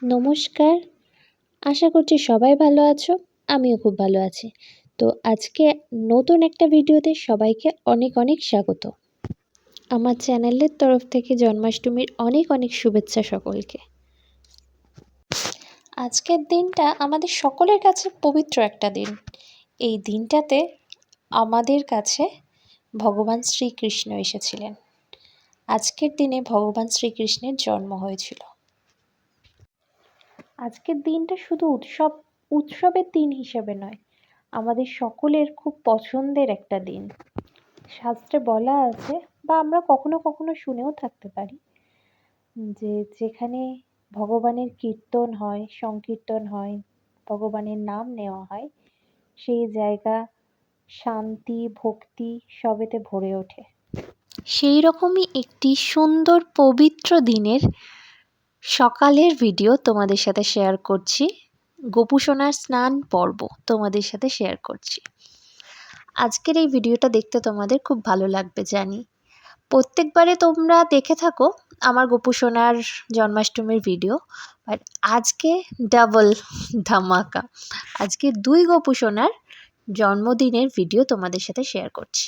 নমস্কার, আশা করছি সবাই ভালো আছো। আমিও খুব ভালো আছি। তো আজকে নতুন একটা ভিডিওতে সবাইকে অনেক অনেক স্বাগত। আমার চ্যানেলের তরফ থেকে জন্মাষ্টমীর অনেক অনেক শুভেচ্ছা সকলকে। আজকের দিনটা আমাদের সকলের কাছে পবিত্র একটা দিন। এই দিনটাতে আমাদের কাছে ভগবান শ্রীকৃষ্ণ এসেছিলেন। আজকের দিনে ভগবান শ্রীকৃষ্ণের জন্ম হয়েছিল। আজকের দিনটা শুধু উৎসবের দিন হিসেবে নয়, আমাদের সকলের খুব পছন্দের একটা দিন। শাস্ত্রে বলা আছে বা আমরা কখনো কখনো শুনেও থাকতে পারি যে যেখানে ভগবানের কীর্তন হয়, সংকীর্তন হয়, ভগবানের নাম নেওয়া হয়, সেই জায়গা শান্তি ভক্তি সবেতে ভরে ওঠে। সেই রকমই একটি সুন্দর পবিত্র দিনের সকালের ভিডিও তোমাদের সাথে শেয়ার করছি। গোপু সোনার স্নান পর্ব তোমাদের সাথে শেয়ার করছি। আজকের এই ভিডিওটা দেখতে তোমাদের খুব ভালো লাগবে জানি। প্রত্যেকবারে তোমরা দেখে থাকো আমার গোপু সোনার জন্মাষ্টমীর ভিডিও, বাট আজকে ডাবল ধামাকা। আজকে 2 গোপু সোনার জন্মদিনের ভিডিও তোমাদের সাথে শেয়ার করছি।